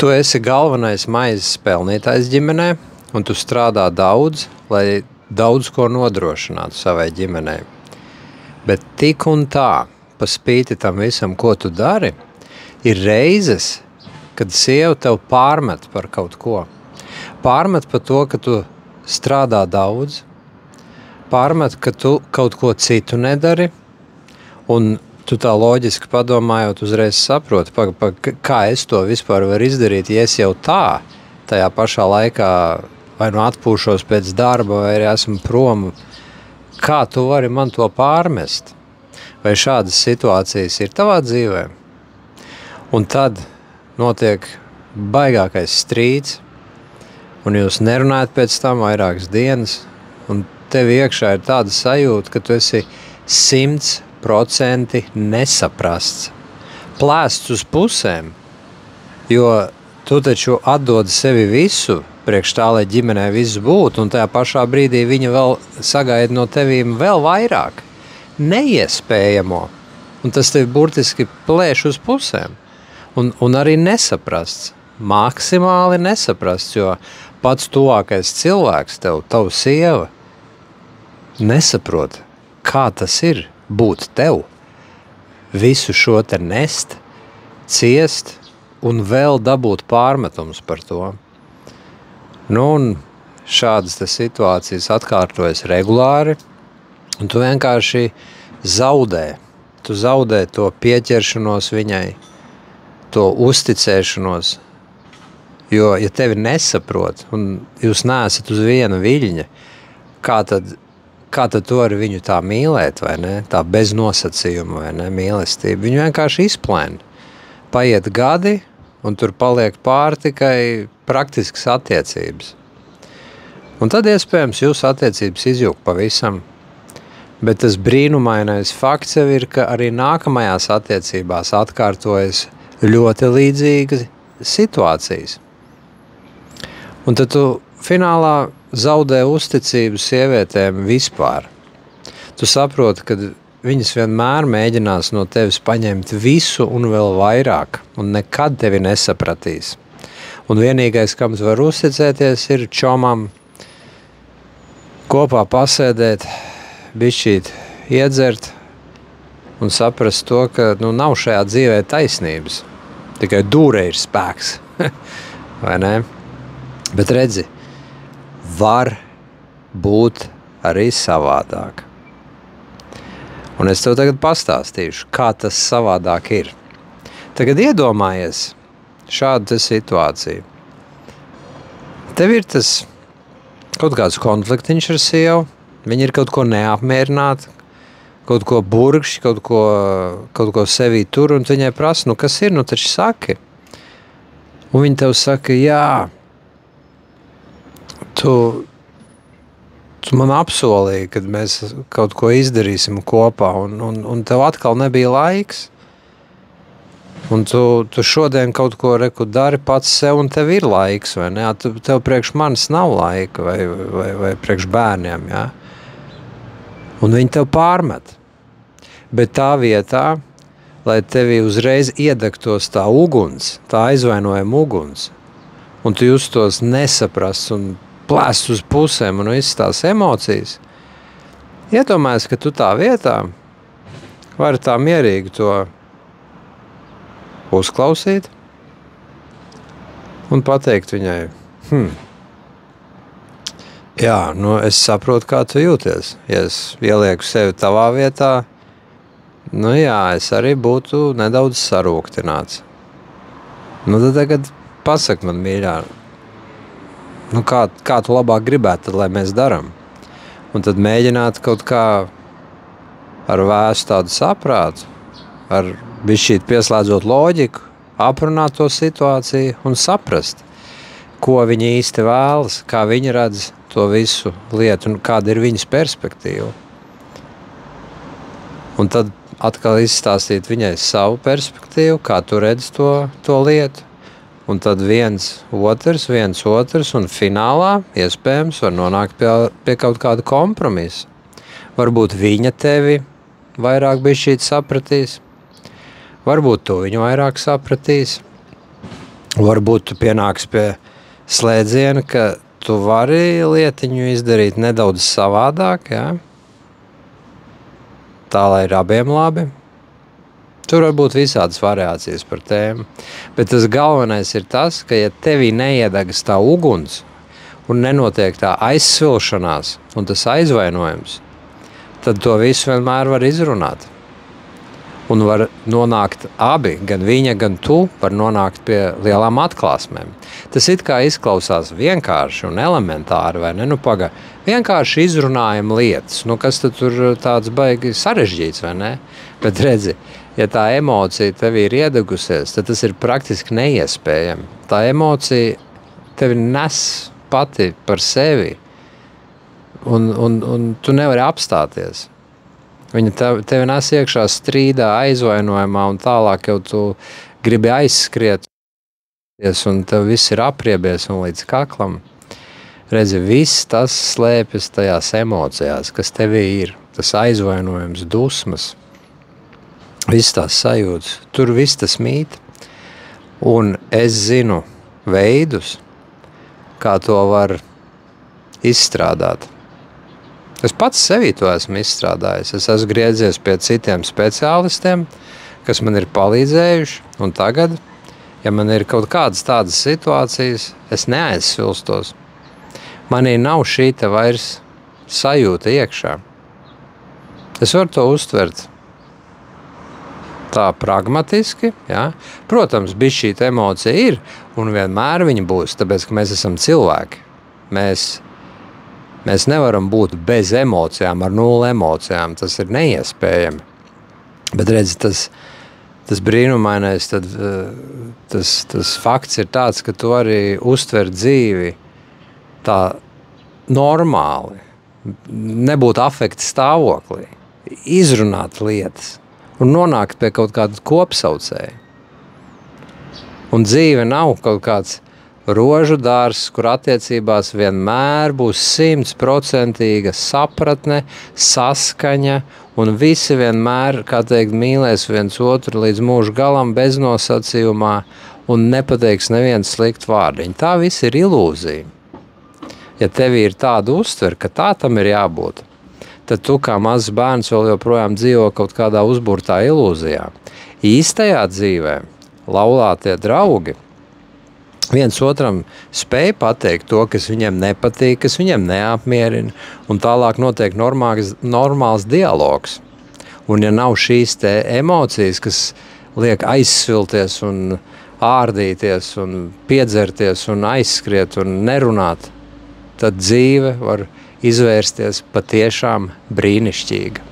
Tu esi galvenais maizes pelnītājs ģimenē, un tu strādā daudz, lai daudz ko nodrošinātu savai ģimenei. Bet tik un tā, pa spīti tam visam, ko tu dari, ir reizes, kad sieva tev pārmet par kaut ko. Pārmet par to, ka tu strādā daudz, pārmet, ka tu kaut ko citu nedari, un tu tā loģiski padomājot uzreiz saproti, kā es to vispār varu izdarīt, ja es jau tajā pašā laikā vai nu atpūšos pēc darba, vai arī esmu prom. Kā tu vari man to pārmest? Vai šādas situācijas ir tavā dzīvē? Un tad notiek baigākais strīds, un jūs nerunājat pēc tam vairākas dienas, un tev iekšā ir tāda sajūta, ka tu esi 100% nesaprasts, plēsts uz pusēm, jo tu taču atdod sevi visu, priekš tā, lai ģimenē viss būtu, un tajā pašā brīdī viņa vēl sagaida no tevīm vēl vairāk, neiespējamo, un tas tevi burtiski plēš uz pusēm, un arī nesaprasts, maksimāli nesaprasts, jo pats tuvākais cilvēks tev, tavu sieva, nesaprot, kā tas ir būt tev, visu šo te nest, ciest un vēl dabūt pārmetums par to. Nu, un šādas te situācijas atkārtojas regulāri, un tu vienkārši zaudē. Tu zaudē to pieķeršanos viņai, to uzticēšanos, jo, ja tevi nesaprot, un jūs neesat uz viena viļņa, kā tad tu vari viņu tā mīlēt, vai ne? Tā bez nosacījuma, vai ne? Mīlestība. Viņu vienkārši izplēn. Paiet gadi, un tur paliek pār tikai praktiskas attiecības. Un tad iespējams jūsu attiecības izjūg pavisam. Bet tas brīnumainais fakts jau ir, ka arī nākamajās attiecībās atkārtojas ļoti līdzīgas situācijas. Un tad tu finālā zaudē uzticību sievietēm vispār. Tu saproti, ka viņas vienmēr mēģinās no tevis paņemt visu un vēl vairāk, un nekad tevi nesapratīs. Un vienīgais, kam var uzticēties, ir čomam kopā pasēdēt, bišķīt iedzert un saprast to, ka nav šajā dzīvē taisnības. Tikai dūrē ir spēks. Vai ne? Bet redzi, var būt arī savādāk. Un es tev tagad pastāstīšu, kā tas savādāk ir. Tagad iedomājies šādu situāciju. Tev ir tas kaut kāds konfliktiņš ar sievu, viņa ir kaut ko neapmierināta, kaut ko burkšķi, kaut ko sevī tur, un viņai prasa, kas ir, taču saki. Un viņa tev saka, jā, tu man apsolīji, kad mēs kaut ko izdarīsim kopā, un tev atkal nebija laiks. Un tu šodien kaut ko dari pats sev, un tev ir laiks, vai ne? Tev priekš manis nav laika, vai priekš bērniem, jā? Un viņi tev pārmet. Bet tā vietā, lai tevi uzreiz iedegtos tā uguns, tā aizvainojama uguns, un tu justos nesaprasts un plēst uz pusēm un visas tās emocijas, iedomājies, ka tu tā vietā vari tā mierīgi to uzklausīt un pateikt viņai, jā, es saprotu, kā tu jūties. Ja es ielieku sevi tavā vietā, jā, es arī būtu nedaudz sarūktināts. Tad tagad pasaki man, mīļā, kā tu labāk gribētu, tad, lai mēs daram. Un tad mēģināt kaut kā ar vēstu tādu saprātu, ar bišķīt pieslēdzot loģiku, aprunāt to situāciju un saprast, ko viņi īsti vēlas, kā viņi redz to visu lietu un kāda ir viņas perspektīva. Un tad atkal izstāstīt viņai savu perspektīvu, kā tu redz to lietu. Un tad viens otrs, un finālā iespējams var nonākt pie kaut kāda kompromisa. Varbūt viņa tevi vairāk bišķīt sapratīs, varbūt tu viņu vairāk sapratīs. Varbūt tu pienāks pie slēdziena, ka tu vari lietiņu izdarīt nedaudz savādāk, ja? Tā, lai ir abiem labi. Tur var būt visādas variācijas par tēmu. Bet tas galvenais ir tas, ka ja tevī neiedegas tā uguns un nenotiek tā aizsvilšanās un tas aizvainojums, tad to visu vienmēr var izrunāt. Un var nonākt abi, gan viņa, gan tu, var nonākt pie lielām atklāsmēm. Tas it kā izklausās vienkārši un elementāri, vai ne? Nu, vienkārši izrunājam lietas. Nu, kas tad tur tāds baigi sarežģīts, vai ne? Bet redzi, ja tā emocija tev ir iedegusies, tad tas ir praktiski neiespējami. Tā emocija tevi nes pati par sevi, un tu nevari apstāties. Viņa tevi nes iekšā strīdā, aizvainojumā, un tālāk jau tu gribi aizskriet, un tev viss ir apriebies un līdz kaklam. Redzi, viss tas slēpjas tajās emocijās, kas tevī ir. Tas aizvainojums, dusmas, viss tās sajūtas, tur viss tas mīt. Un es zinu veidus, kā to var izstrādāt. Es pats sevī to esmu izstrādājis. Es esmu griezies pie citiem speciālistiem, kas man ir palīdzējuši. Un tagad, ja man ir kaut kādas tādas situācijas, es neaizsvilstos. Manī nav šī te vairs sajūta iekšā. Es varu to uztvert tā pragmatiski. Ja? Protams, bišķī šī emocija ir, un vienmēr viņa būs, tāpēc, ka mēs esam cilvēki. Mēs nevaram būt bez emocijām, ar 0 emocijām. Tas ir neiespējami. Bet redzi, tas brīnumainais, tas fakts ir tāds, ka tu arī uztver dzīvi tā normāli, nebūt afekta stāvoklī, izrunāt lietas un nonākt pie kaut kāda kopsaucēja. Un dzīve nav kaut kāds rožu dārs, kur attiecībās vienmēr būs 100% sapratne, saskaņa, un visi vienmēr, kā teikt, mīlēs viens otru līdz mūža galam bez nosacījumā un nepateiks neviens sliktu vārdiņu. Tā viss ir ilūzija. Ja tev ir tāda uztver, ka tā tam ir jābūt, tad tu kā mazs bērns vēl joprojām dzīvo kaut kādā uzburtā ilūzijā. Īstajā dzīvē laulātie draugi viens otram spēj pateikt to, kas viņiem nepatīk, kas viņiem neapmierina, un tālāk notiek normāls dialogs. Un ja nav šīs te emocijas, kas liek aizsvilties un ārdīties un piedzerties un aizskriet un nerunāt, tad dzīve var izvērsties patiešām brīnišķīga.